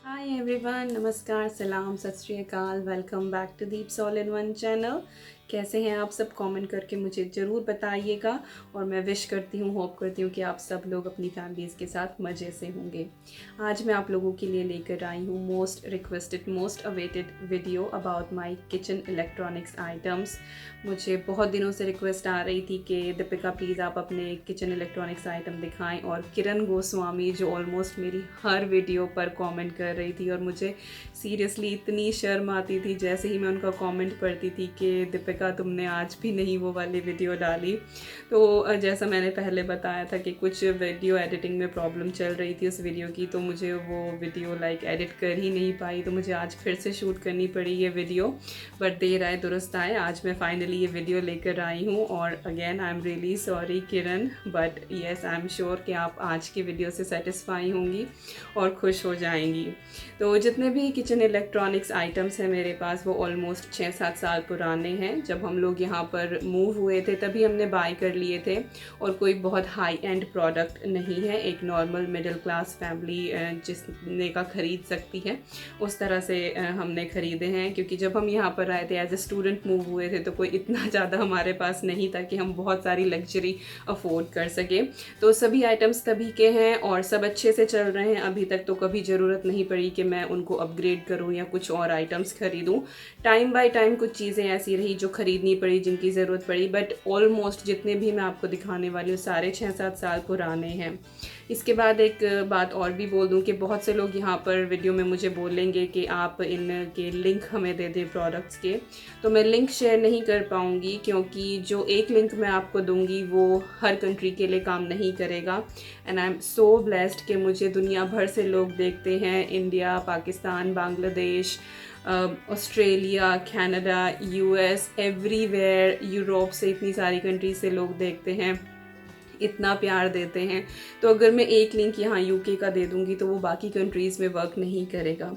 Hi everyone, नमस्कार, सलाम, सत श्री अकाल। Welcome back to Deeps all in one channel. कैसे हैं आप सब? कमेंट करके मुझे ज़रूर बताइएगा। और मैं विश करती हूँ, होप करती हूँ कि आप सब लोग अपनी फैमिलीज़ के साथ मज़े से होंगे। आज मैं आप लोगों के लिए लेकर आई हूँ most requested, most awaited video about my kitchen electronics items. मुझे बहुत दिनों से रिक्वेस्ट आ रही थी कि दीपिका प्लीज़ आप अपने किचन इलेक्ट्रॉनिक्स आइटम दिखाएं। और किरण गोस्वामी जो ऑलमोस्ट मेरी हर वीडियो पर कमेंट कर रही थी, और मुझे सीरियसली इतनी शर्म आती थी जैसे ही मैं उनका कमेंट पढ़ती थी कि दीपिका तुमने आज भी नहीं वो वाली वीडियो डाली। तो जैसा मैंने पहले बताया था कि कुछ वीडियो एडिटिंग में प्रॉब्लम चल रही थी उस वीडियो की, तो मुझे वो वीडियो एडिट कर ही नहीं पाई। तो मुझे आज फिर से शूट करनी पड़ी ये वीडियो, बट देर आए दुरुस्त आए। आज मैं फाइनली ये वीडियो लेकर आई हूँ। और again I am really sorry Kiran, but yes I am sure कि आप आज की वीडियो से सेटिस्फाई होंगी और खुश हो जाएंगी। तो जितने भी किचन इलेक्ट्रॉनिक्स आइटम्स हैं मेरे पास, वो ऑलमोस्ट 6-7 साल पुराने हैं। जब हम लोग यहाँ पर मूव हुए थे तभी हमने बाय कर लिए थे, और कोई बहुत हाई एंड प्रोडक्ट नहीं है। एक नॉर्मल मिडिल क्लास फैमिली जिसने का ख़रीद सकती है उस तरह से हमने ख़रीदे हैं। क्योंकि जब हम यहाँ पर आए थे एज ए स्टूडेंट मूव हुए थे, तो कोई इतना ज़्यादा हमारे पास नहीं था कि हम बहुत सारी लग्जरी अफोर्ड कर सके। तो सभी आइटम्स तभी के हैं और सब अच्छे से चल रहे हैं अभी तक। तो कभी ज़रूरत नहीं पड़ी कि मैं उनको अपग्रेड करूं या कुछ और आइटम्स खरीदूं। टाइम बाय टाइम कुछ चीज़ें ऐसी रही जो ख़रीदनी पड़ी, जिनकी ज़रूरत पड़ी, बट ऑलमोस्ट जितने भी मैं आपको दिखाने वाली हूँ सारे 6-7 साल पुराने हैं। इसके बाद एक बात और भी बोल दूं कि बहुत से लोग यहाँ पर वीडियो में मुझे बोलेंगे कि आप इनके लिंक हमें दे दें प्रोडक्ट्स के। तो मैं लिंक शेयर नहीं कर पाऊँगी, क्योंकि जो एक लिंक मैं आपको दूँगी वो हर कंट्री के लिए काम नहीं करेगा। And I am so blessed कि मुझे दुनिया भर से लोग देखते हैं। India, Pakistan, Bangladesh, Australia, Canada, US, everywhere, Europe से इतनी सारी कंट्री से लोग देखते हैं, इतना प्यार देते हैं। तो अगर मैं एक लिंक यहाँ यूके का दे दूँगी तो वो बाकी कंट्रीज़ में वर्क नहीं करेगा।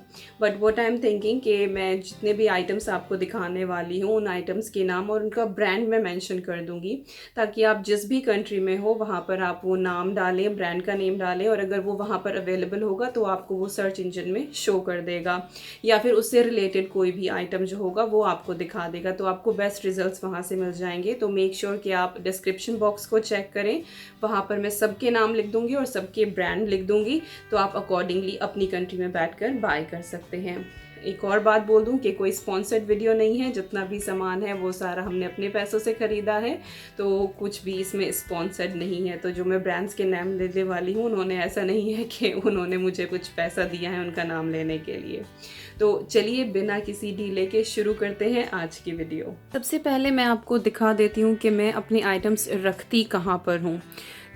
But what I am thinking कि मैं जितने भी आइटम्स आपको दिखाने वाली हूँ उन आइटम्स के नाम और उनका ब्रांड मैं मेंशन कर दूँगी, ताकि आप जिस भी कंट्री में हो वहाँ पर आप वो नाम डालें, ब्रांड का नेम डालें, और अगर वो वहाँ पर अवेलेबल होगा तो आपको वो सर्च इंजन में शो कर देगा, या फिर उससे रिलेटेड कोई भी आइटम जो होगा वो आपको दिखा देगा। तो आपको बेस्ट रिजल्ट्स वहाँ से मिल जाएंगे। तो मेक श्योर कि आप डिस्क्रिप्शन बॉक्स को चेक करें, वहाँ पर मैं सबके नाम लिख दूँगी और सबके ब्रांड लिख दूँगी। तो आप अकॉर्डिंगली अपनी कंट्री में बैठकर बाय कर सकते हैं। एक और बात बोल दूं कि कोई स्पॉन्सर्ड वीडियो नहीं है। जितना भी सामान है वो सारा हमने अपने पैसों से ख़रीदा है, तो कुछ भी इसमें स्पॉन्सर्ड नहीं है। तो जो मैं ब्रांड्स के नाम लेने वाली हूँ, उन्होंने ऐसा नहीं है कि उन्होंने मुझे कुछ पैसा दिया है उनका नाम लेने के लिए। तो चलिए बिना किसी डीले के शुरू करते हैं आज की वीडियो। सबसे पहले मैं आपको दिखा देती हूँ कि मैं अपनी आइटम्स रखती कहाँ पर हूँ।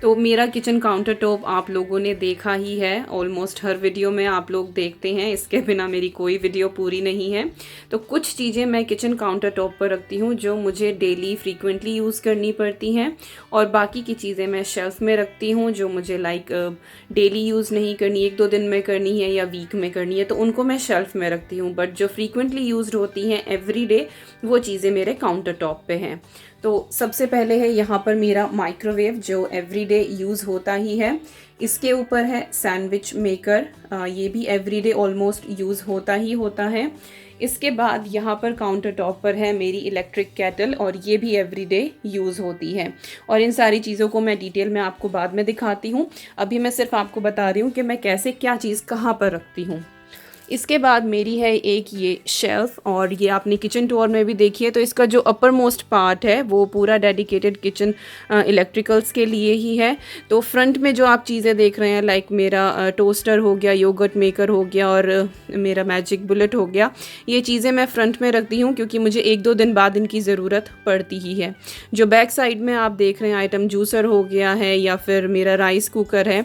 तो मेरा किचन काउंटर टॉप आप लोगों ने देखा ही है, ऑलमोस्ट हर वीडियो में आप लोग देखते हैं, इसके बिना मेरी कोई वीडियो पूरी नहीं है। तो कुछ चीज़ें मैं किचन काउंटर टॉप पर रखती हूँ जो मुझे डेली फ्रीक्वेंटली यूज़ करनी पड़ती हैं, और बाकी की चीज़ें मैं शेल्फ में रखती हूँ जो मुझे डेली यूज़ नहीं करनी, 1-2 दिन में करनी है या वीक में करनी है, तो उनको मैं शेल्फ में रखती हूँ। बट जो फ्रीक्वेंटली यूज़ होती हैं एवरी डे, वो चीज़ें मेरे काउंटर टॉप पे हैं। तो सबसे पहले है यहाँ पर मेरा माइक्रोवेव जो एवरीडे यूज़ होता ही है। इसके ऊपर है सैंडविच मेकर, ये भी एवरीडे ऑलमोस्ट यूज़ होता ही होता है। इसके बाद यहाँ पर काउंटर टॉप पर है मेरी इलेक्ट्रिक केटल, और ये भी एवरीडे यूज़ होती है। और इन सारी चीज़ों को मैं डिटेल में आपको बाद में दिखाती हूँ। अभी मैं सिर्फ आपको बता रही हूँ कि मैं कैसे क्या चीज़ कहाँ पर रखती हूँ। इसके बाद मेरी है एक ये शेल्फ़, और ये आपने किचन टूर में भी देखी है। तो इसका जो अपर मोस्ट पार्ट है वो पूरा डेडिकेटेड किचन इलेक्ट्रिकल्स के लिए ही है। तो फ्रंट में जो आप चीज़ें देख रहे हैं, लाइक मेरा टोस्टर हो गया, योगर्ट मेकर हो गया, और मेरा मैजिक बुलेट हो गया, ये चीज़ें मैं फ्रंट में रखती हूँ क्योंकि मुझे 1-2 दिन बाद इनकी ज़रूरत पड़ती ही है। जो बैक साइड में आप देख रहे हैं आइटम, जूसर हो गया है या फिर मेरा राइस कुकर है,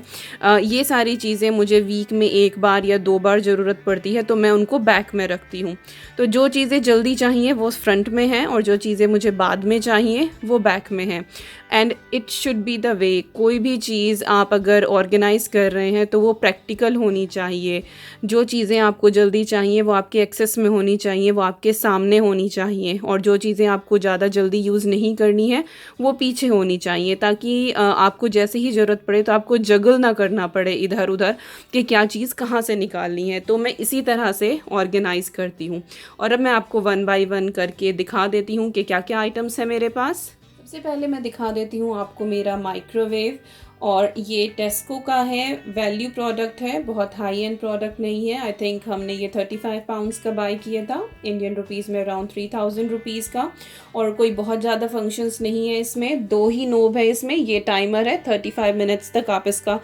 ये सारी चीज़ें मुझे वीक में 1 बार या 2 बार ज़रूरत पड़ती है तो मैं उनको बैक में रखती हूँ। तो जो चीज़ें जल्दी चाहिए वो फ्रंट में हैं और जो चीज़ें मुझे बाद में चाहिए वो बैक में हैं। And it should be the way. कोई भी चीज़ आप अगर ऑर्गेनाइज़ कर रहे हैं तो वो प्रैक्टिकल होनी चाहिए। जो चीज़ें आपको जल्दी चाहिए वो आपके एक्सेस में होनी चाहिए, वो आपके सामने होनी चाहिए, और जो चीज़ें आपको ज़्यादा जल्दी यूज़ नहीं करनी है वो पीछे होनी चाहिए, ताकि आपको जैसे ही ज़रूरत पड़े तो आपको जगल ना करना पड़े इधर उधर कि क्या चीज़ कहाँ से निकालनी है। तो मैं इसी तरह से ऑर्गेनाइज़ करती हूँ। और अब मैं आपको वन बाय वन करके दिखा देती हूँ कि क्या क्या आइटम्स हैं मेरे पास। सबसे पहले मैं दिखा देती हूँ आपको मेरा माइक्रोवेव, और ये टेस्को का है, वैल्यू प्रोडक्ट है, बहुत हाई एंड प्रोडक्ट नहीं है। आई थिंक हमने ये 35 पाउंड्स का बाय किया था, इंडियन रुपीज़ में अराउंड 3000 रुपीज़ का। और कोई बहुत ज़्यादा फंक्शंस नहीं है इसमें, 2 ही नोब है इसमें। ये टाइमर है, 35 मिनट्स तक आप इसका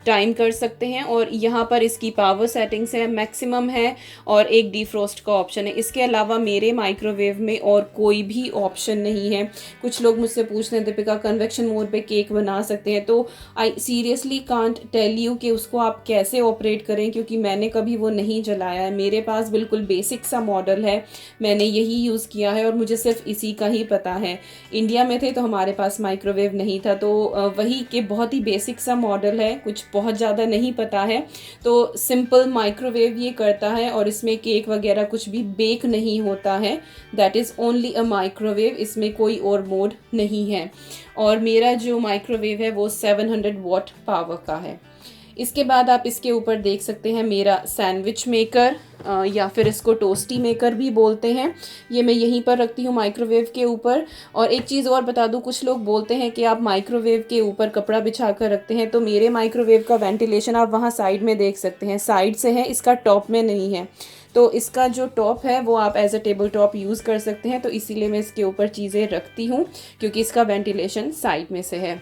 टाइम कर सकते हैं, और यहाँ पर इसकी पावर सेटिंग्स है, मैक्सिमम है, और एक डिफ्रोस्ट का ऑप्शन है। इसके अलावा मेरे माइक्रोवेव में और कोई भी ऑप्शन नहीं है। कुछ लोग मुझसे पूछते हैं दीपिका कन्वेक्शन मोड पे केक बना सकते हैं, तो I seriously can't tell you कि उसको आप कैसे ऑपरेट करें, क्योंकि मैंने कभी वो नहीं चलाया है। मेरे पास बिल्कुल बेसिक सा मॉडल है, मैंने यही यूज़ किया है और मुझे सिर्फ इसी का ही पता है। इंडिया में थे तो हमारे पास माइक्रोवेव नहीं था, तो वही कि बहुत ही बेसिक सा मॉडल है, कुछ बहुत ज़्यादा नहीं पता है। तो सिंपल माइक्रोवेव ये करता है, और इसमें केक वगैरह कुछ भी बेक नहीं होता है। That is only a microwave, इसमें कोई और मोड नहीं है। और मेरा जो माइक्रोवेव है वो 700 वॉट पावर का है। इसके बाद आप इसके ऊपर देख सकते हैं मेरा सैंडविच मेकर, या फिर इसको टोस्टी मेकर भी बोलते हैं। ये मैं यहीं पर रखती हूँ माइक्रोवेव के ऊपर। और एक चीज़ और बता दूँ, कुछ लोग बोलते हैं कि आप माइक्रोवेव के ऊपर कपड़ा बिछा कर रखते हैं, तो मेरे माइक्रोवेव का वेंटिलेशन आप वहाँ साइड में देख सकते हैं, साइड से है, इसका टॉप में नहीं है। तो इसका जो टॉप है वो आप as a table top use कर सकते हैं, तो इसीलिए मैं इसके ऊपर चीज़ें रखती हूँ, क्योंकि इसका वेंटिलेशन साइड में से है।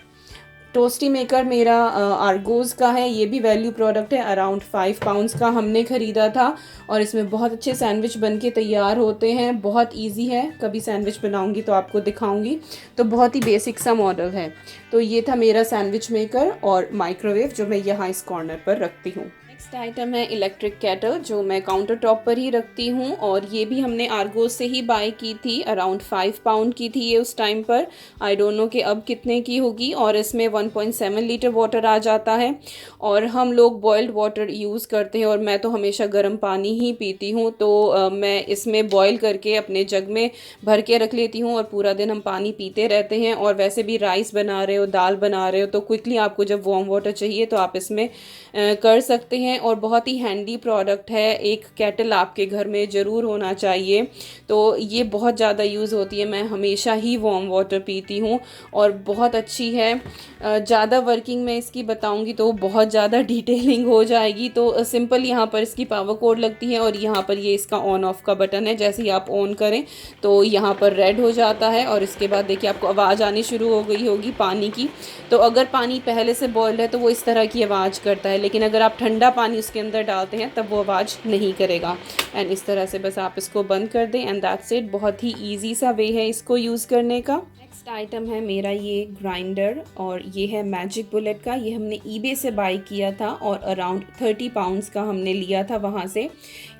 टोस्टी मेकर मेरा आर्गोज़ का है, ये भी वैल्यू प्रोडक्ट है, अराउंड 5 पाउंड्स का हमने ख़रीदा था। और इसमें बहुत अच्छे सैंडविच बन के तैयार होते हैं, बहुत इजी है। कभी सैंडविच बनाऊंगी तो आपको दिखाऊंगी। तो बहुत ही बेसिक सा मॉडल है। तो ये था मेरा सैंडविच मेकर और माइक्रोवेव, जो मैं यहाँ इस कॉर्नर पर रखती हूँ। नेक्स्ट आइटम है इलेक्ट्रिक केटल, जो मैं काउंटर टॉप पर ही रखती हूँ, और ये भी हमने आर्गोज से ही बाय की थी। अराउंड 5 पाउंड की थी ये उस टाइम पर, आई डोंट नो कि अब कितने की होगी। और इसमें 1.7 लीटर वाटर आ जाता है, और हम लोग बॉइल्ड वाटर यूज़ करते हैं, और मैं तो हमेशा गर्म पानी ही पीती हूँ। तो मैं इसमें बॉयल करके अपने जग में भर के रख लेती हूँ, और पूरा दिन हम पानी पीते रहते हैं। और वैसे भी राइस बना रहे हो, दाल बना रहे हो, तो क्विकली आपको जब वार्म वाटर चाहिए तो आप इसमें कर सकते हैं। और बहुत ही हैंडी प्रोडक्ट है, एक केटल आपके घर में ज़रूर होना चाहिए। तो ये बहुत ज़्यादा यूज़ होती है, मैं हमेशा ही वार्म वाटर पीती हूँ, और बहुत अच्छी है। ज़्यादा वर्किंग में इसकी बताऊँगी तो बहुत ज़्यादा डिटेलिंग हो जाएगी। तो सिंपल यहाँ पर इसकी पावर कोड लगती है, और यहाँ पर ये इसका ऑन ऑफ का बटन है। जैसे ही आप ऑन करें तो यहाँ पर रेड हो जाता है, और इसके बाद देखिए आपको आवाज़ आनी शुरू हो गई होगी पानी की। तो अगर पानी पहले से बॉयल है तो वो इस तरह की आवाज़ करता है, लेकिन अगर आप ठंडा पानी उसके अंदर डालते हैं तब वो आवाज़ नहीं करेगा। एंड इस तरह से बस आप इसको बंद कर दें, एंड दैट्स इट। बहुत ही ईजी सा वे है इसको यूज़ करने का। नेक्स्ट आइटम है मेरा ये ग्राइंडर, और ये है मैजिक बुलेट का। ये हमने ईबे से बाय किया था, और अराउंड 30 पाउंड्स का हमने लिया था वहाँ से।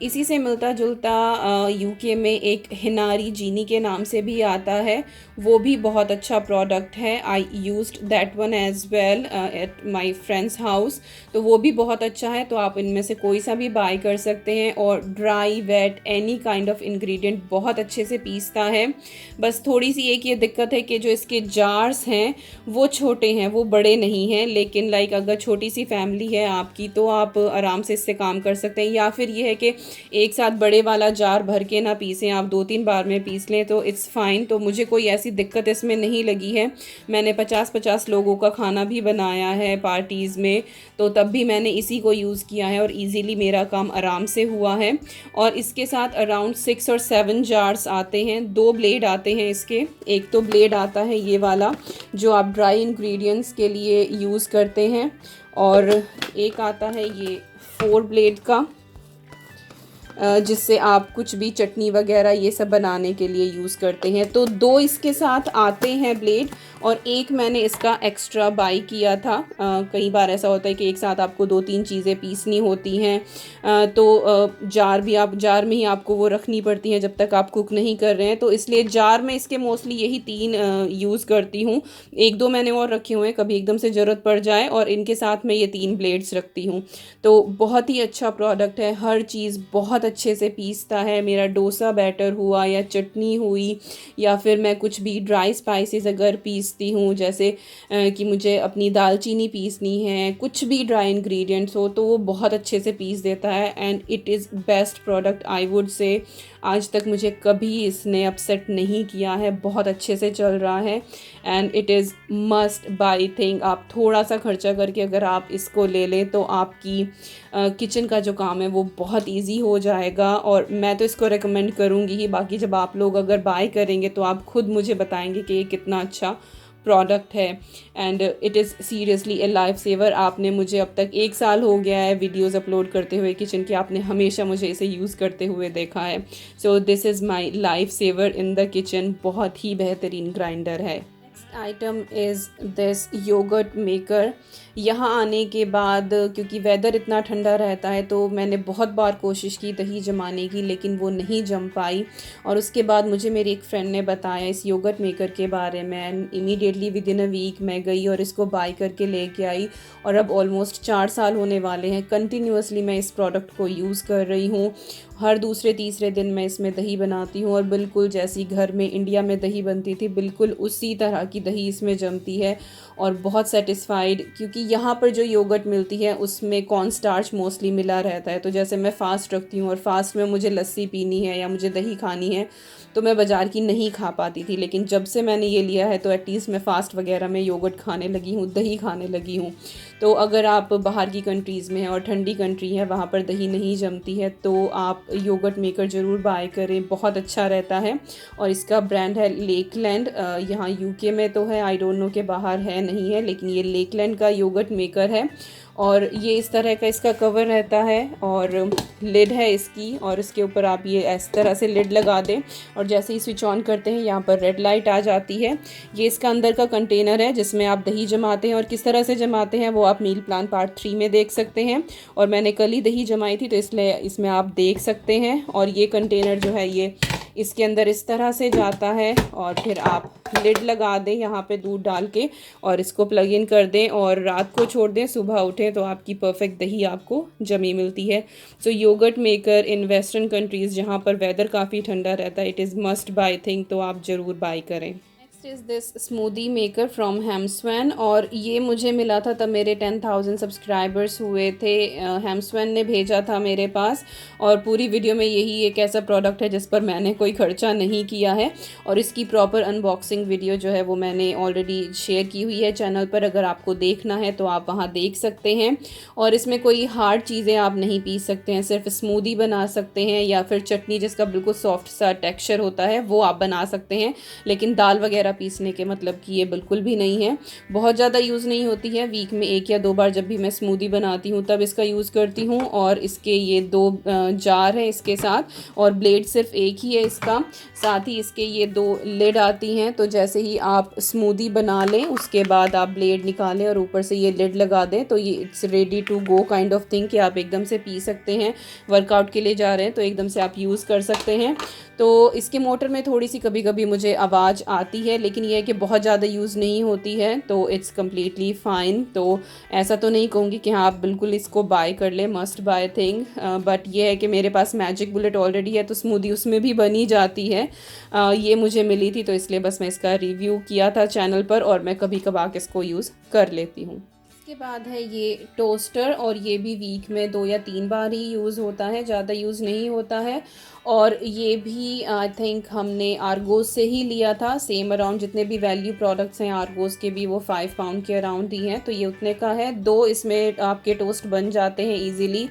इसी से मिलता जुलता यूके में एक हिनारी जीनी के नाम से भी आता है, वो भी बहुत अच्छा प्रोडक्ट है। I used that one as well at my friends house, तो वो भी बहुत अच्छा है। तो आप इनमें से कोई सा भी बाय कर सकते हैं, और dry wet any kind of ingredient बहुत अच्छे से पीसता है। बस थोड़ी सी एक ये दिक्कत है कि जो इसके जार्स हैं वो छोटे हैं, वो बड़े नहीं हैं। लेकिन लाइक अगर छोटी सी फैमिली है आपकी तो आप आराम से इससे काम कर सकते हैं। या फिर ये है कि एक साथ बड़े वाला जार भर के ना पीसें, आप 2-3 बार में पीस लें तो इट्स फाइन। तो मुझे कोई ऐसी दिक्कत इसमें नहीं लगी है। मैंने 50-50 लोगों का खाना भी बनाया है पार्टीज़ में, तो तब भी मैंने इसी को यूज़ किया है, और ईज़िली मेरा काम आराम से हुआ है। और इसके साथ अराउंड 6 और 7 जार्स आते हैं, 2 ब्लेड आते हैं इसके। एक तो ब्लेड आता है ये वाला जो आप ड्राई इंग्रेडिएंट्स के लिए यूज़ करते हैं, और एक आता है ये 4 ब्लेड का। जिससे आप कुछ भी चटनी वगैरह ये सब बनाने के लिए यूज़ करते हैं। तो 2 इसके साथ आते हैं ब्लेड, और एक मैंने इसका एक्स्ट्रा बाई किया था। कई बार ऐसा होता है कि एक साथ आपको 2-3 चीज़ें पीसनी होती हैं, जार में ही आपको वो रखनी पड़ती हैं जब तक आप कुक नहीं कर रहे हैं। तो इसलिए जार में इसके मोस्टली यही 3 यूज़ करती हूँ। 1-2 मैंने और रखे हुए हैं, कभी एकदम से ज़रूरत पड़ जाए, और इनके साथ मैं ये 3 ब्लेड्स रखती हूँ। तो बहुत ही अच्छा प्रोडक्ट है, हर चीज़ बहुत अच्छे से पीसता है। मेरा डोसा बैटर हुआ या चटनी हुई, या फिर मैं कुछ भी ड्राई स्पाइसेस अगर पीसती हूँ, जैसे कि मुझे अपनी दालचीनी पीसनी है, कुछ भी ड्राई इंग्रेडिएंट्स हो, तो वो बहुत अच्छे से पीस देता है। And it is best product I would say. आज तक मुझे कभी इसने अपसेट नहीं किया है, बहुत अच्छे से चल रहा है, and it is must by thing. आप थोड़ा सा खर्चा करके अगर आप इसको ले लें तो आपकी किचन का जो काम है वो बहुत इजी हो जाएगा, और मैं तो इसको रेकमेंड करूँगी ही। बाकी जब आप लोग अगर बाय करेंगे तो आप खुद मुझे बताएंगे कि ये कितना अच्छा प्रोडक्ट है, and it is seriously a life saver. आपने मुझे अब तक 1 साल हो गया है वीडियोस अपलोड करते हुए किचन के, आपने हमेशा मुझे इसे यूज़ करते हुए देखा है। So this is my life saver in the kitchen. बहुत ही बेहतरीन ग्राइंडर है। Item is this yoghurt maker. यहाँ आने के बाद, क्योंकि वेदर इतना ठंडा रहता है, तो मैंने बहुत बार कोशिश की दही जमाने की, लेकिन वो नहीं जम पाई। और उसके बाद मुझे मेरी एक फ्रेंड ने बताया इस योगर्ट मेकर के बारे में। Immediately within a week मैं गई और इसको बाय करके लेके आई, और अब ऑलमोस्ट 4 साल होने वाले हैं कंटिन्यूसली मैं इस प्रोडक्ट को यूज़ कर रही हूँ। हर दूसरे तीसरे दिन मैं इसमें दही बनाती हूँ, और बिल्कुल जैसी घर में इंडिया में दही बनती थी, बिल्कुल उसी तरह की दही इसमें जमती है। और बहुत सेटिस्फाइड, क्योंकि यहाँ पर जो योगर्ट मिलती है उसमें कॉर्न स्टार्च मोस्टली मिला रहता है। तो जैसे मैं फ़ास्ट रखती हूँ और फास्ट में मुझे लस्सी पीनी है या मुझे दही खानी है, तो मैं बाज़ार की नहीं खा पाती थी। लेकिन जब से मैंने ये लिया है तो एटलीस्ट मैं फ़ास्ट वगैरह में योगर्ट खाने लगी हूँ, दही खाने लगी हूँ। तो अगर आप बाहर की कंट्रीज़ में हैं और ठंडी कंट्री है, वहाँ पर दही नहीं जमती है, तो आप योगर्ट मेकर ज़रूर बाय करें, बहुत अच्छा रहता है। और इसका ब्रांड है लेकलैंड। यहाँ यूके में तो है, आई डोंट नो के बाहर है नहीं है, लेकिन ये लेकलैंड का योगर्ट मेकर है। और ये इस तरह का इसका कवर रहता है, और लिड है इसकी, और इसके ऊपर आप ये इस तरह से लिड लगा दें, और जैसे ही स्विच ऑन करते हैं यहाँ पर रेड लाइट आ जाती है। ये इसका अंदर का कंटेनर है जिसमें आप दही जमाते हैं, और किस तरह से जमाते हैं वो आप मील प्लान पार्ट 3 में देख सकते हैं। और मैंने कल ही दही जमाई थी, तो इसलिए इसमें आप देख सकते हैं। और ये कंटेनर जो है ये इसके अंदर इस तरह से जाता है, और फिर आप लिड लगा दें यहाँ पे दूध डाल के, और इसको प्लग इन कर दें और रात को छोड़ दें, सुबह उठें तो आपकी परफेक्ट दही आपको जमी मिलती है। So yogurt maker in western countries जहाँ पर वेदर काफ़ी ठंडा रहता है, it is must buy thing, तो आप ज़रूर बाय करें। Is this smoothie maker from हेमस्वेन, और ये मुझे मिला था तब मेरे 10,000 सब्सक्राइबर्स हुए थे। हेमस्वेन ने भेजा था मेरे पास, और पूरी वीडियो में यही एक ऐसा प्रोडक्ट है जिस पर मैंने कोई खर्चा नहीं किया है। और इसकी प्रॉपर अनबॉक्सिंग वीडियो जो है वो मैंने ऑलरेडी शेयर की हुई है चैनल पर, अगर आपको देखना है तो आप वहाँ देख सकते हैं। और इसमें कोई हार्ड चीज़ें आप नहीं पीस सकते हैं, सिर्फ स्मूदी बना सकते हैं, या फिर चटनी जिसका बिल्कुल सॉफ्ट सा टेक्स्चर होता है वो आप बना सकते हैं। लेकिन दाल वगैरह पीसने के मतलब कि ये बिल्कुल भी नहीं है। बहुत ज़्यादा यूज़ नहीं होती है, वीक में 1 या 2 बार जब भी मैं स्मूदी बनाती हूँ तब इसका यूज़ करती हूँ। और इसके ये 2 जार हैं इसके साथ, और ब्लेड सिर्फ एक ही है इसका। साथ ही इसके ये 2 लिड आती हैं, तो जैसे ही आप स्मूदी बना लें उसके बाद आप ब्लेड निकालें और ऊपर से ये लिड लगा दें, तो ये it's ready to go kind of thing, कि आप एकदम से पी सकते हैं। वर्कआउट के लिए जा रहे हैं तो एकदम से आप यूज़ कर सकते हैं। तो इसके मोटर में थोड़ी सी कभी कभी मुझे आवाज़ आती है, लेकिन ये है कि बहुत ज़्यादा यूज़ नहीं होती है, तो इट्स कम्प्लीटली फ़ाइन। तो ऐसा तो नहीं कहूँगी कि हाँ आप बिल्कुल इसको बाय कर ले, मस्ट बाय थिंग। बट ये है कि मेरे पास मैजिक बुलेट ऑलरेडी है, तो स्मूदी उसमें भी बनी जाती है। ये मुझे मिली थी, तो इसलिए बस मैं इसका रिव्यू किया था चैनल पर, और मैं कभी कभार इसको यूज़ कर लेती हूँ। इसके बाद है ये टोस्टर, और ये भी वीक में 2 या 3 बार ही यूज़ होता है, ज़्यादा यूज़ नहीं होता है। और ये भी आई थिंक हमने आर्गोस से ही लिया था, सेम अराउंड जितने भी वैल्यू प्रोडक्ट्स हैं आर्गोस के भी वो 5 पाउंड के अराउंड ही हैं, तो ये उतने का है। 2 इसमें आपके टोस्ट बन जाते हैं ईज़िली।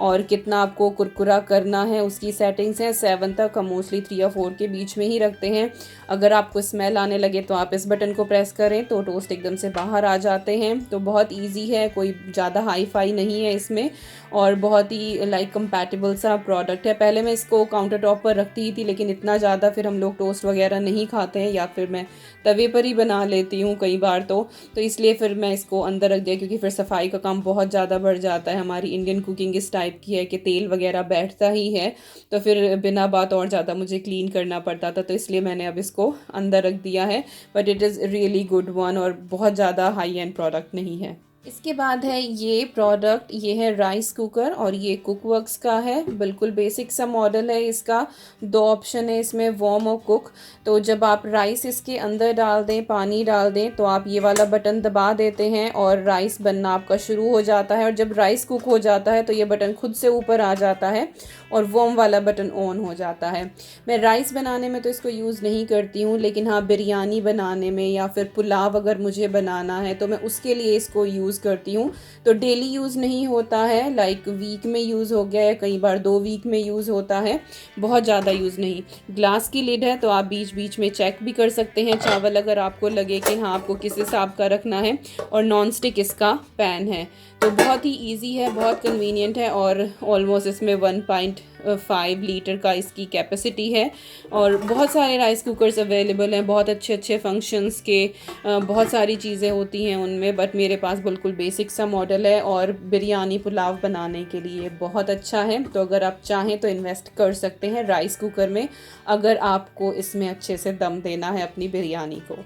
और कितना आपको कुरकुरा करना है उसकी सेटिंग्स हैं। 7 तक हम मोस्टली 3 या 4 के बीच में ही रखते हैं। अगर आपको स्मेल आने लगे तो आप इस बटन को प्रेस करें तो टोस्ट एकदम से बाहर आ जाते हैं। तो बहुत ईजी है, कोई ज़्यादा हाई फाई नहीं है इसमें, और बहुत ही लाइक कंपैटिबल सा प्रोडक्ट है। पहले मैं इसको काउंटर टॉप पर रखती ही थी, लेकिन इतना ज़्यादा फिर हम लोग टोस्ट वगैरह नहीं खाते हैं, या फिर मैं तवे पर ही बना लेती हूँ कई बार तो इसलिए फिर मैं इसको अंदर रख दिया, क्योंकि फिर सफाई का काम बहुत ज़्यादा बढ़ जाता है। हमारी इंडियन कुकिंग इस टाइप की है कि तेल वगैरह बैठता ही है, तो फिर बिना बात और ज़्यादा मुझे क्लीन करना पड़ता था, तो इसलिए मैंने अब इसको अंदर रख दिया है। But it is really good one, और बहुत ज़्यादा हाई एंड प्रोडक्ट नहीं है। इसके बाद है ये प्रोडक्ट, ये है राइस कुकर, और ये कुकवर्क्स का है। बिल्कुल बेसिक सा मॉडल है इसका। 2 ऑप्शन है इसमें, वार्म और कुक। तो जब आप राइस इसके अंदर डाल दें, पानी डाल दें, तो आप ये वाला बटन दबा देते हैं और राइस बनना आपका शुरू हो जाता है। और जब राइस कुक हो जाता है तो ये बटन खुद से ऊपर आ जाता है और वार्म वाला बटन ऑन हो जाता है। मैं राइस बनाने में तो इसको यूज़ नहीं करती हूँ, लेकिन हाँ बिरयानी बनाने में या फिर पुलाव अगर मुझे बनाना है तो मैं उसके लिए इसको यूज़ करती हूँ। तो डेली यूज़ नहीं होता है, लाइक वीक में यूज़ हो गया है, कई बार 2 वीक में यूज़ होता है, बहुत ज़्यादा यूज़ नहीं। ग्लास की लिड है तो आप बीच बीच में चेक भी कर सकते हैं चावल, अगर आपको लगे कि हाँ आपको किस हिसाब का रखना है। और नॉन स्टिक इसका पैन है, तो बहुत ही ईजी है, बहुत कन्वीनियंट है। और ऑलमोस्ट इसमें 1.5 लीटर का इसकी कैपेसिटी है। और बहुत सारे राइस कुकर्स अवेलेबल हैं, बहुत अच्छे अच्छे फंक्शंस के, बहुत सारी चीज़ें होती हैं उनमें, बट मेरे पास बिल्कुल बेसिक सा मॉडल है और बिरयानी पुलाव बनाने के लिए बहुत अच्छा है। तो अगर आप चाहें तो इन्वेस्ट कर सकते हैं राइस कुकर में, अगर आपको इसमें अच्छे से दम देना है अपनी बिरयानी को।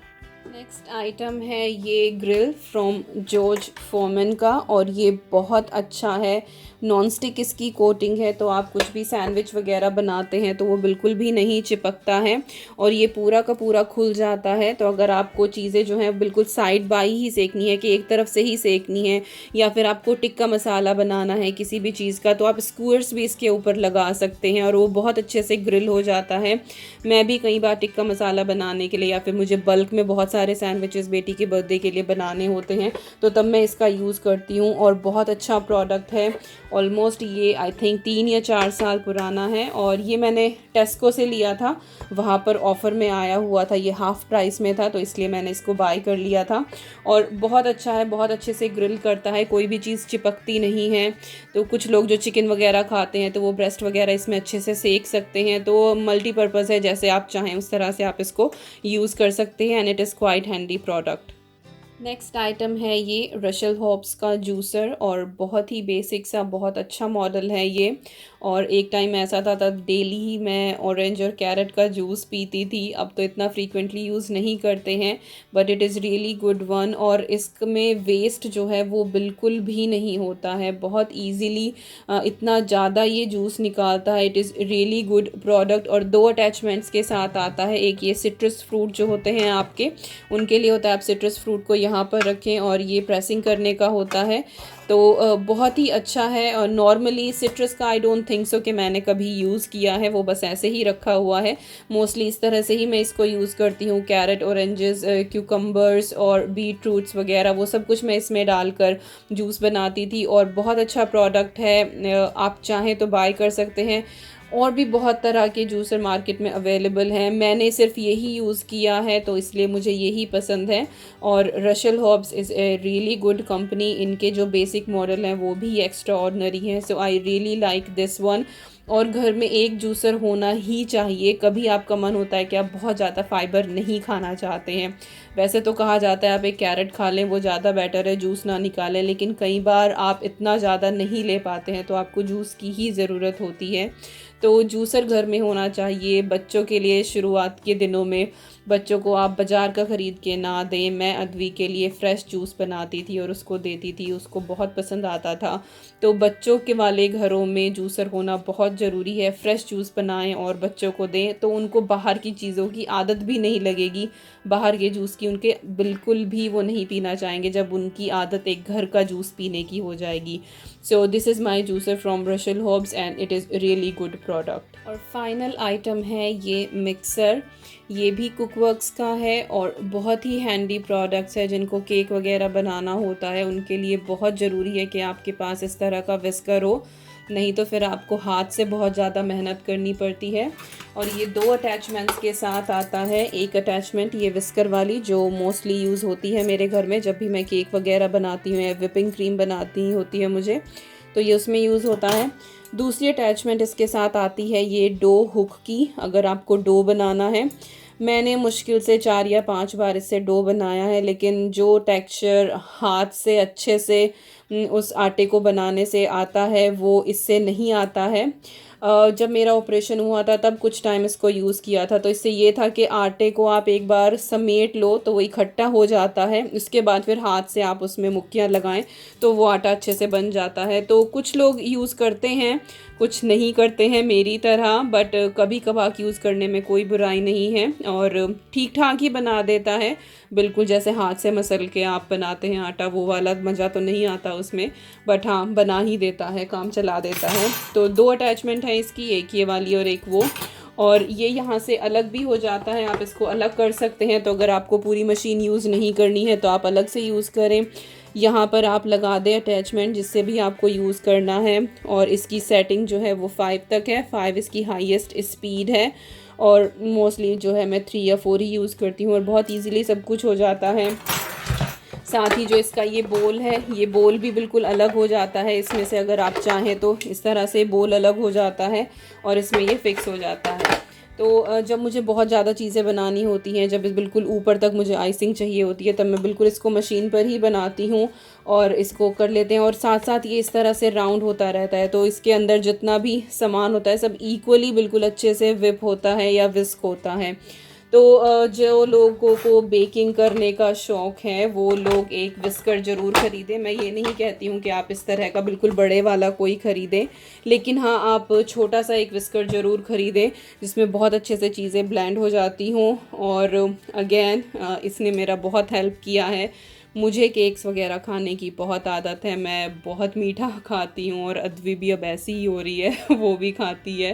नेक्स्ट आइटम है ये ग्रिल फ्रॉम जॉर्ज फोरमैन का, और ये बहुत अच्छा है। नॉन स्टिक इसकी कोटिंग है, तो आप कुछ भी सैंडविच वगैरह बनाते हैं तो वो बिल्कुल भी नहीं चिपकता है, और ये पूरा का पूरा खुल जाता है। तो अगर आपको चीज़ें जो हैं बिल्कुल साइड बाई ही सेकनी है, कि एक तरफ से ही सेकनी है, या फिर आपको टिक्का मसाला बनाना है किसी भी चीज़ का, तो आप स्क्वायर्स भी इसके ऊपर लगा सकते हैं और वो बहुत अच्छे से ग्रिल हो जाता है। मैं भी कई बार टिक्का मसाला बनाने के लिए, या फिर मुझे बल्क में बहुत सारे सैंडविचेस बेटी के बर्थडे के लिए बनाने होते हैं, तो तब मैं इसका यूज़ करती हूँ, और बहुत अच्छा प्रोडक्ट है। ऑलमोस्ट ये आई थिंक 3 या 4 साल पुराना है, और ये मैंने टेस्को से लिया था, वहाँ पर ऑफ़र में आया हुआ था, ये हाफ़ प्राइस में था, तो इसलिए मैंने इसको बाय कर लिया था। और बहुत अच्छा है, बहुत अच्छे से ग्रिल करता है, कोई भी चीज़ चिपकती नहीं है। तो कुछ लोग जो चिकन वगैरह खाते हैं तो वो ब्रेस्ट वगैरह इसमें अच्छे से सेक सकते हैं, तो मल्टीपर्पज़ है, जैसे आप चाहें उस तरह से आप इसको यूज़ कर सकते हैं, and it is quite handy product. Next item है ये रशल हॉब्स का जूसर, और बहुत ही बेसिक सा बहुत अच्छा मॉडल है ये। और एक टाइम ऐसा था तब डेली ही मैं ऑरेंज और कैरेट का जूस पीती थी, अब तो इतना फ्रीक्वेंटली यूज़ नहीं करते हैं, but it is really good one. और इसमें वेस्ट जो है वो बिल्कुल भी नहीं होता है, बहुत ईजीली इतना ज़्यादा ये जूस निकालता है। It is really good product, और 2 अटैचमेंट्स के साथ आता है। एक ये सिट्रस फ्रूट जो होते हैं आपके, उनके लिए होता है, आप सिट्रस फ्रूट को यहाँ पर रखें, और ये प्रेसिंग करने का होता है। तो बहुत ही अच्छा है। और नॉर्मली सिट्रस का आई डोंट थिंक सो कि मैंने कभी यूज़ किया है, वो बस ऐसे ही रखा हुआ है। मोस्टली इस तरह से ही मैं इसको यूज़ करती हूँ। कैरेट, ऑरेंजेस, क्यूकम्बर्स और बीट रूट्स वगैरह वो सब कुछ मैं इसमें डालकर जूस बनाती थी, और बहुत अच्छा प्रोडक्ट है। आप चाहें तो बाय कर सकते हैं। और भी बहुत तरह के जूसर मार्केट में अवेलेबल हैं, मैंने सिर्फ यही यूज़ किया है तो इसलिए मुझे यही पसंद है। और Russell Hobbs is a really good company, इनके जो बेसिक मॉडल हैं वो भी एक्स्ट्रा ऑर्डनरी हैं, so I really like this one. और घर में एक जूसर होना ही चाहिए। कभी आपका मन होता है कि आप बहुत ज़्यादा फाइबर नहीं खाना चाहते हैं, वैसे तो कहा जाता है आप एक कैरेट खा लें, वो ज़्यादा बेटर है, जूस ना निकालें, लेकिन कई बार आप इतना ज़्यादा नहीं ले पाते हैं तो आपको जूस की ही ज़रूरत होती है। तो जूसर घर में होना चाहिए। बच्चों के लिए शुरुआत के दिनों में बच्चों को आप बाज़ार का ख़रीद के ना दें। मैं अद्वी के लिए फ़्रेश जूस बनाती थी और उसको देती थी, उसको बहुत पसंद आता था। तो बच्चों के वाले घरों में जूसर होना बहुत ज़रूरी है। फ़्रेश जूस बनाएं और बच्चों को दें, तो उनको बाहर की चीज़ों की आदत भी नहीं लगेगी। बाहर के जूस की उनके बिल्कुल भी वो नहीं पीना चाहेंगे जब उनकी आदत एक घर का जूस पीने की हो जाएगी। So this is my juicer from Russell Hobbs and it is really good product. और फाइनल आइटम है ये मिक्सर। ये भी कुकवर्क्स का है और बहुत ही हैंडी प्रोडक्ट्स है। जिनको केक वगैरह बनाना होता है उनके लिए बहुत ज़रूरी है कि आपके पास इस तरह का विस्कर हो। नहीं तो फिर आपको हाथ से बहुत ज़्यादा मेहनत करनी पड़ती है। और ये 2 अटैचमेंट्स के साथ आता है। एक अटैचमेंट ये विस्कर वाली जो मोस्टली यूज़ होती है मेरे घर में जब भी मैं केक वगैरह बनाती हूँ या विपिंग क्रीम बनाती होती है मुझे, तो ये उसमें यूज़ होता है। दूसरी अटैचमेंट इसके साथ आती है ये डो हुक की, अगर आपको डो बनाना है। मैंने मुश्किल से 4 या 5 बार इससे डो बनाया है, लेकिन जो टेक्सचर हाथ से अच्छे से उस आटे को बनाने से आता है वो इससे नहीं आता है। जब मेरा ऑपरेशन हुआ था तब कुछ टाइम इसको यूज़ किया था, तो इससे ये था कि आटे को आप एक बार समेट लो तो वो इकट्ठा हो जाता है, उसके बाद फिर हाथ से आप उसमें मुक्कियाँ लगाएं तो वो आटा अच्छे से बन जाता है। तो कुछ लोग यूज़ करते हैं, कुछ नहीं करते हैं मेरी तरह, बट कभी कभार यूज़ करने में कोई बुराई नहीं है और ठीक ठाक ही बना देता है। बिल्कुल जैसे हाथ से मसल के आप बनाते हैं आटा, वो वाला मज़ा तो नहीं आता उसमें, बट हाँ बना ही देता है, काम चला देता है। तो 2 अटैचमेंट है इसकी, एक ये वाली और एक वो। और ये यहाँ से अलग भी हो जाता है, आप इसको अलग कर सकते हैं। तो अगर आपको पूरी मशीन यूज़ नहीं करनी है तो आप अलग से यूज़ करें। यहाँ पर आप लगा दें अटैचमेंट जिससे भी आपको यूज़ करना है। और इसकी सेटिंग जो है वो 5 तक है, 5 इसकी हाईएस्ट स्पीड है। और मोस्टली जो है मैं 3 या 4 ही यूज़ करती हूँ और बहुत ईजीली सब कुछ हो जाता है। साथ ही जो इसका ये बोल है, ये बोल भी बिल्कुल अलग हो जाता है इसमें से, अगर आप चाहें तो इस तरह से बोल अलग हो जाता है और इसमें ये फिक्स हो जाता है। तो जब मुझे बहुत ज़्यादा चीज़ें बनानी होती हैं, जब बिल्कुल ऊपर तक मुझे आइसिंग चाहिए होती है, तब मैं बिल्कुल इसको मशीन पर ही बनाती हूँ और इसको कर लेते हैं। और साथ साथ ये इस तरह से राउंड होता रहता है, तो इसके अंदर जितना भी सामान होता है सब इक्वली बिल्कुल अच्छे से विप होता है या विस्क होता है। तो जो लोगों को बेकिंग करने का शौक़ है वो लोग एक विस्कर ज़रूर ख़रीदें। मैं ये नहीं कहती हूँ कि आप इस तरह का बिल्कुल बड़े वाला कोई ख़रीदें, लेकिन हाँ आप छोटा सा एक विस्कर ज़रूर ख़रीदें जिसमें बहुत अच्छे से चीज़ें ब्लेंड हो जाती हों। और अगेन इसने मेरा बहुत हेल्प किया है। मुझे केक्स वगैरह खाने की बहुत आदत है, मैं बहुत मीठा खाती हूँ और अद्वी भी अब ऐसी ही हो रही है वो भी खाती है।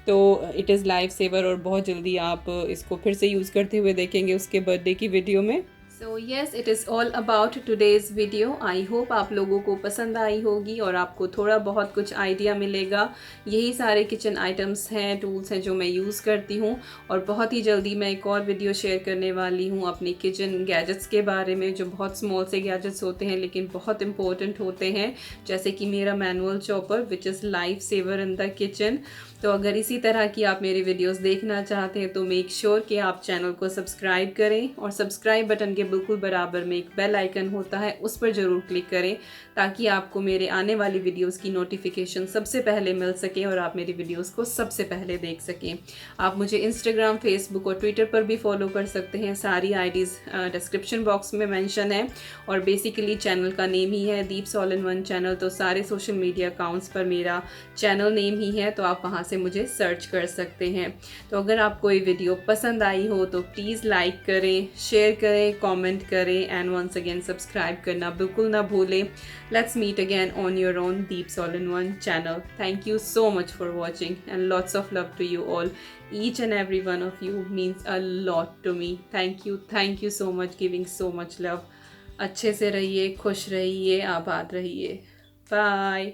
तो इट इज़ लाइफ सेवर और बहुत जल्दी आप इसको फिर से यूज़ करते हुए देखेंगे उसके बर्थडे की वीडियो में। So yes, it is all about today's video. I hope आप लोगों को पसंद आई होगी और आपको थोड़ा बहुत कुछ आइडिया मिलेगा। यही सारे किचन आइटम्स हैं, टूल्स हैं जो मैं यूज़ करती हूँ। और बहुत ही जल्दी मैं एक और वीडियो शेयर करने वाली हूँ अपनी किचन गैजेट्स के बारे में, जो बहुत स्मॉल से गैजेट्स होते हैं लेकिन बहुत इंपॉर्टेंट होते हैं, जैसे कि मेरा manual chopper which is life saver in the kitchen. तो अगर इसी तरह की आप मेरी वीडियोस देखना चाहते हैं तो मेक श्योर कि आप चैनल को सब्सक्राइब करें और सब्सक्राइब बटन के बिल्कुल बराबर में एक बेल आइकन होता है, उस पर ज़रूर क्लिक करें ताकि आपको मेरे आने वाली वीडियोस की नोटिफिकेशन सबसे पहले मिल सके और आप मेरी वीडियोस को सबसे पहले देख सकें। आप मुझे इंस्टाग्राम, फेसबुक और ट्विटर पर भी फॉलो कर सकते हैं, सारी आईडीज़ डिस्क्रिप्शन बॉक्स में मेंशन है। और बेसिकली चैनल का नेम ही है Deep's all in one channel, तो सारे सोशल मीडिया अकाउंट्स पर मेरा चैनल नेम ही है, तो आप वहाँ से मुझे सर्च कर सकते हैं। तो अगर आपको ये वीडियो पसंद आई हो तो प्लीज़ लाइक करें, शेयर करें, कमेंट करें एंड वंस अगेन सब्सक्राइब करना बिल्कुल ना भूलें। Let's meet again on your own Deeps all in one channel. Thank you so much for watching and lots of love to you all. Each and every one of you means a lot to me. Thank you so much, giving so much love. अच्छे से रहिए, खुश रहिए, आबाद रहिए। Bye.